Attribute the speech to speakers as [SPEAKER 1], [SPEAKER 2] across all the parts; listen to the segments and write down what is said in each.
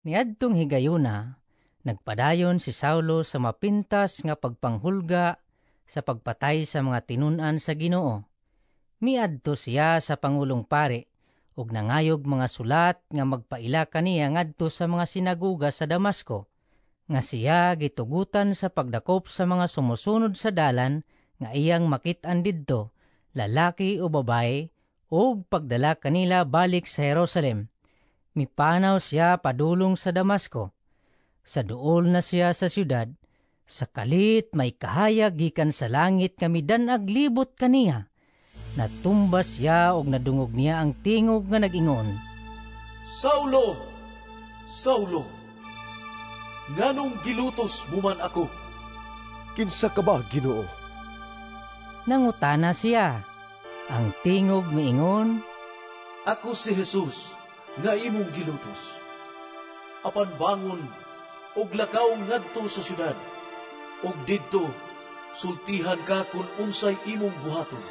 [SPEAKER 1] Niadtong higayuna, nagpadayon si Saulo sa mapintas nga pagpanghulga sa pagpatay sa mga tinun-an sa Ginoo. Miadto siya sa Pangulong Pare ug nangayog mga sulat nga magpaila kaniya ngadto sa mga sinagoga sa Damasco, nga siya gitugutan sa pagdakop sa mga sumusunod sa dalan nga iyang makit-an didto, lalaki o babae, ug pagdala kanila balik sa Jerusalem. Mipanaw siya padulong sa Damasco. Sa duol na siya sa syudad, sa kalit may kahayag gikan sa langit nga midan-ag libot kaniya. Natumbas siya og nadungog niya ang tingog nga nag-ingon,
[SPEAKER 2] Saulo! Saulo! Nganong gilutos mo man ako?
[SPEAKER 3] Kinsa ka ba, Ginoo?
[SPEAKER 1] Nangutana siya. Ang tingog miingon,
[SPEAKER 2] Ako si Jesus, nga imong gilutos. Apan bangon, og lakaw ngadto sa syudad, og didto sultihan ka kung unsay imong buhaton.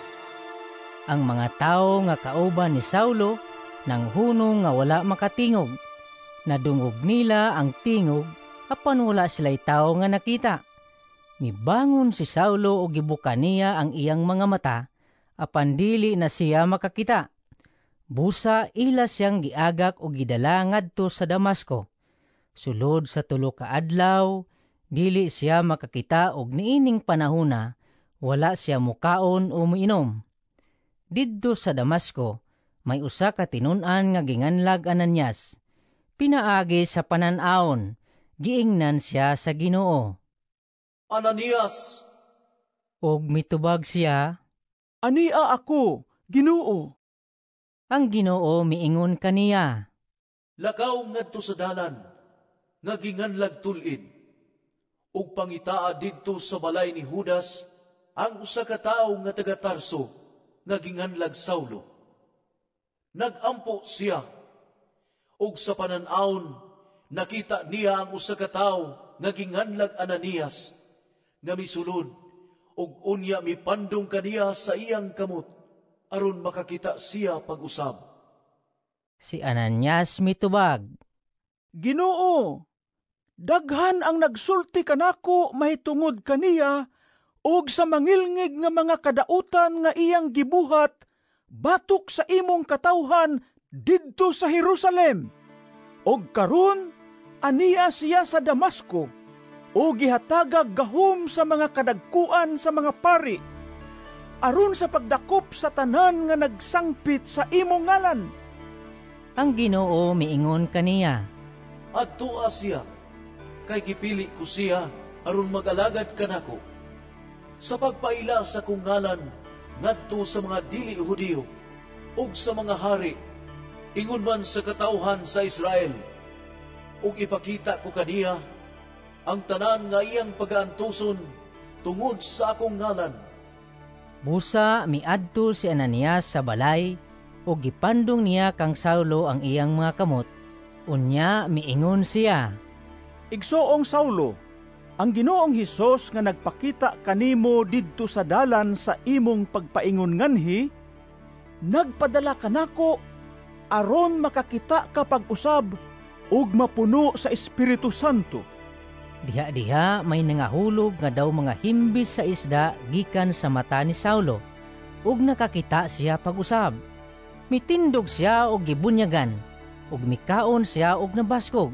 [SPEAKER 1] ang mga tao nga kauban ni Saulo nang hunong nga wala makatingog. Nadungog nila ang tingog apan wala sila'y tao nga nakita. Mibangon si Saulo o gibuka niya ang iyang mga mata apan dili na siya makakita. Busa ila siyang giagak o gidala ngadto sa Damasco. Sulod sa 3 ka adlaw, dili siya makakita og niining panahona, wala siya mukaon o muinom. Didto sa Damasco, may usa ka tinun-an nga ginganlag Ananias. Pinaagi sa panan-awon, giingnan siya sa Ginoo.
[SPEAKER 2] Ananias!
[SPEAKER 1] Og mitubag siya,
[SPEAKER 4] Ania ako, Ginoo.
[SPEAKER 1] ang Ginoo miingon kaniya,
[SPEAKER 2] Lakaw ngadto sa dalan, nga ginganlag tulid, ug pangitaa didto sa balay ni Judas, ang usa ka tawo nga taga Tarso, nga ginganlag Saulo. Nagampo siya, ug sa panan-awon, nakita niya ang usa ka tawo nga ginganlag Ananias, nga misulod, ug unya mipandong kaniya sa iyang kamot, aron makakita siya pag-usab.
[SPEAKER 1] si Ananias mitubag,
[SPEAKER 4] Ginoo, daghan ang nagsulti kanako mahitungod kaniya og sa mangilngig nga mga kadautan nga iyang gibuhat batok sa imong katawhan didto sa Jerusalem. Og karon aniya siya sa Damasco o gihatagag gahom sa mga kadagkuan sa mga pari aron sa pagdakop sa tanan nga nagsangpit sa imong ngalan.
[SPEAKER 1] ang Ginoo miingon kaniya,
[SPEAKER 2] Adtua siya, kay gipili ko siya aron mag-alagad kanako. Sa pagpaila sa kong ngalan ngadto sa mga dili Hudiyo ug sa mga hari, ingon man sa katawhan sa Israel, ug ipakita ko kaniya ang tanan nga iyang pag-aantuson tungod sa akong ngalan.
[SPEAKER 1] Busa miadto si Ananias sa balay o gipandong niya kang Saulo ang iyang mga kamot. Unya miingon siya,
[SPEAKER 4] Igsoong Saulo, ang Ginoong Hesus nga nagpakita kanimo didto sa dalan sa imong pagpaingon nganhi, nagpadala kanako aron makakita ka pag-usab ug mapuno sa Espiritu Santo.
[SPEAKER 1] Diha-diha may nangahulog nga daw mga himbis sa isda gikan sa mata ni Saulo, ug nakakita siya pag-usab. Mitindog siya og gibunyagan, ug mikaon siya og nabaskog.